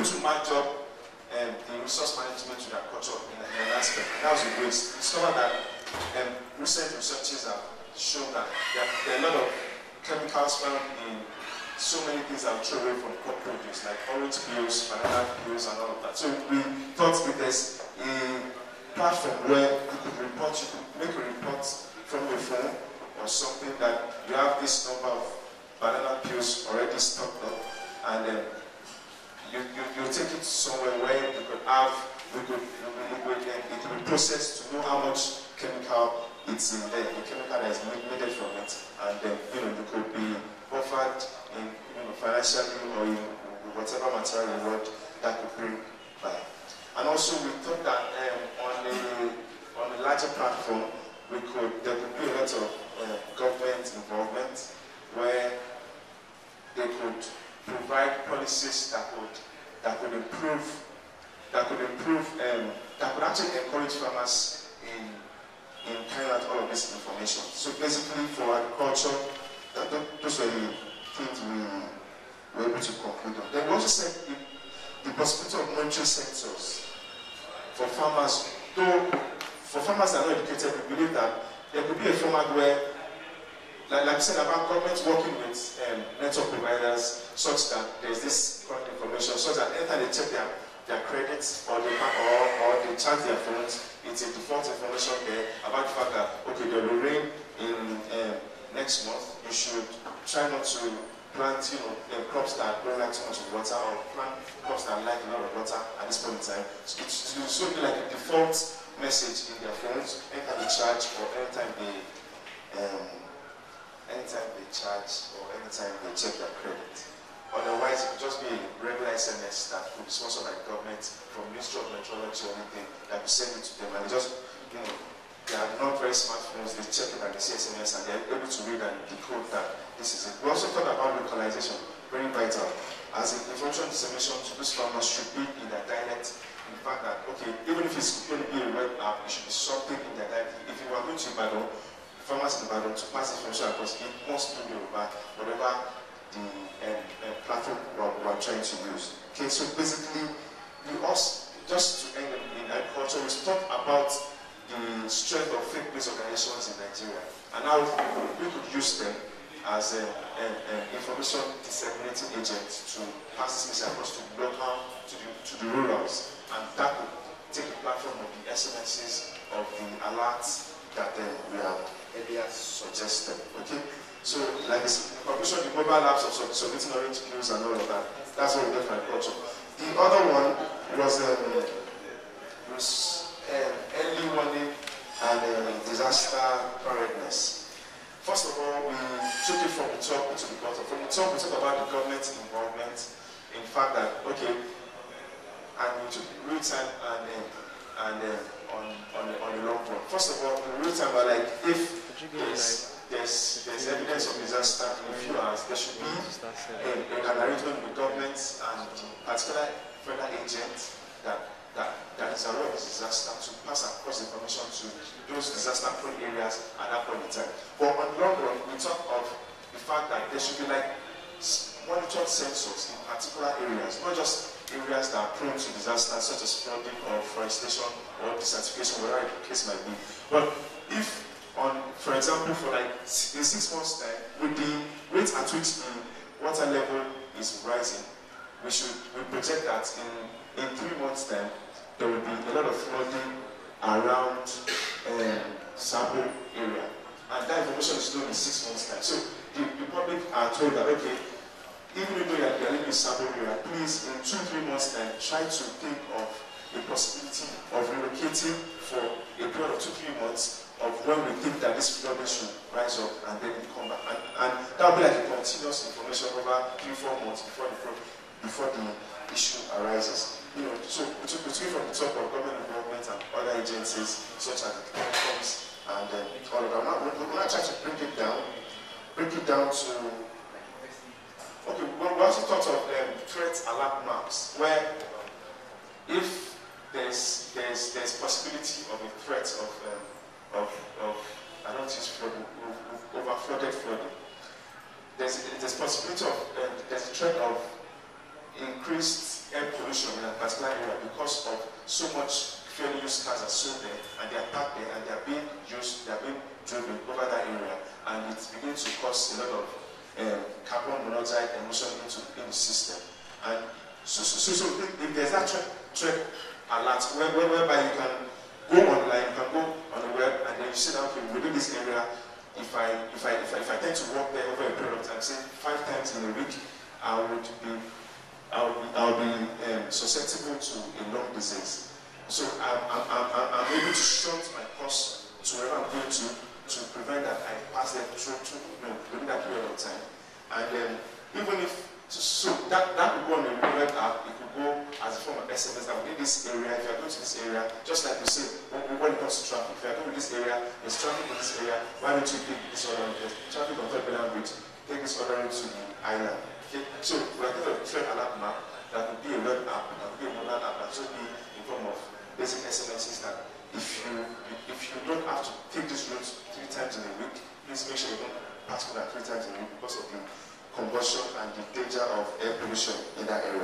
able to match up the resource management to their culture in an aspect. That was a great. We discovered that recent researches have shown that there are a lot of chemicals found in so many things that we throw away from crop produce, like orange peels, banana peels, and all of that. So we thought if there's a platform where you could make a report from your phone or something that you have this number of banana peels already stocked up, and then you take it somewhere where you could have, it could be processed to know how much chemical it's in there, the chemical that is made from it, and then you could be offered in financially or in whatever material reward that could bring by. And also we thought that on a larger platform there could be a lot of government involvement where they could provide policies that could actually encourage farmers in carrying out all of this information. So basically for agriculture, those were the things we were able to conclude on. Then we also said the possibility of monitoring sensors for farmers. Though for farmers that are not educated, we believe that there could be a format where, like I said about government working with network providers, such that there's this current information, such that anytime they check their credits or they charge their phones, it's a default information there about the fact that okay, there will rain in next month. You should try not to plant, crops that don't like too much water, or plant crops that like a lot of water at this point in time. So it should be like a default message in their phones anytime they charge or anytime they charge or anytime they check their credit. Otherwise, it could just be a regular SMS that could be sponsored by the government from Ministry of Meteorology or anything that could send it to them, and they just, they are not very smartphones, they check it and they see SMS and they're able to read and decode that this is it. We also thought about localization, very vital. As in information dissemination to those farmers should be in their dialect. In fact that, okay, even if it's going to be a web app, it should be something in their dialect. If you are going to Ibadan, farmers in Ibadan to pass information across, it must be Yoruba, whatever the platform we're trying to use. Okay, so basically, we also, just to end in agriculture, we talked about the strength of faith-based organizations in Nigeria, and how we could use them as an information disseminating agent to pass this message across to the local, to the rurals, and that could take the platform of the SMSs, of the alerts that we have earlier suggested. Okay, so like this, in conclusion, the mobile apps of submitting orange peels and all of that. That's what we did for agriculture. The other one was early warning and disaster preparedness. First of all, we took it from the top to the bottom. From the top, we talked about the government involvement. In fact, that okay, and we took real time and on the long run. First of all, in real time, like if there's evidence of disaster in a few hours, there should be an arrangement with governments and particular federal agents that is aware of this disaster to pass across information to those disaster-prone areas at that point in time. But on the long run, we talk of the fact that there should be like monitored sensors in particular areas, not just areas that are prone to disasters such as flooding or forestation or desertification, whatever the case might be. But if for example, for like in 6 months' time, with the rate at which the water level is rising, we project that in 3 months' time, there will be a lot of flooding around Sabo area. And that information is known in 6 months' time. So the public are told that, okay, even though you are living in Sabo area, please, in 2-3 months' time, try to think of a possibility of relocating for a period of 2-3 months of when we think that this flooding should rise up and then we come back. And that will be like a continuous information over 3-4 months before the issue arises. So we took it from the top of government involvement and other agencies such as the telecoms and all of that. Now we're going to try to break it down to, okay, we also thought of threat alert maps, where if there's possibility of a threat of I don't use flooding, over flooded flooding. There's possibility of there's a threat of increased air pollution in a particular area because of so much fuel used cars are sold there, and they are parked there, and they are being used, they are being driven over that area, and it begins to cause a lot of carbon monoxide emission into the system. And so if there's that threat alert whereby you can go online, you can go on the web, and then you say that, okay, within this area, if I tend to walk there over a period of time, say 5 times in a week, I'll be susceptible to a lung disease. So I'm able to short my course to wherever I'm going to prevent that I pass them through within that period of time. And then even if that would go on a web app, it could go as a form of SMS that within this area, if you are going to this area, just like we say when it comes to traffic, if you are going to this area, there's traffic in this area, why don't you take this other route? Traffic on Third Mainland Bridge, take this other route to the island. Okay? So we are going to thread alert map that would be a web app, that would be a mobile app, that should be in form of basic SMSs that if you don't have to take this route 3 times in a week, please make sure you don't pass more than 3 times in a week because of the combustion and the danger of air pollution in that area.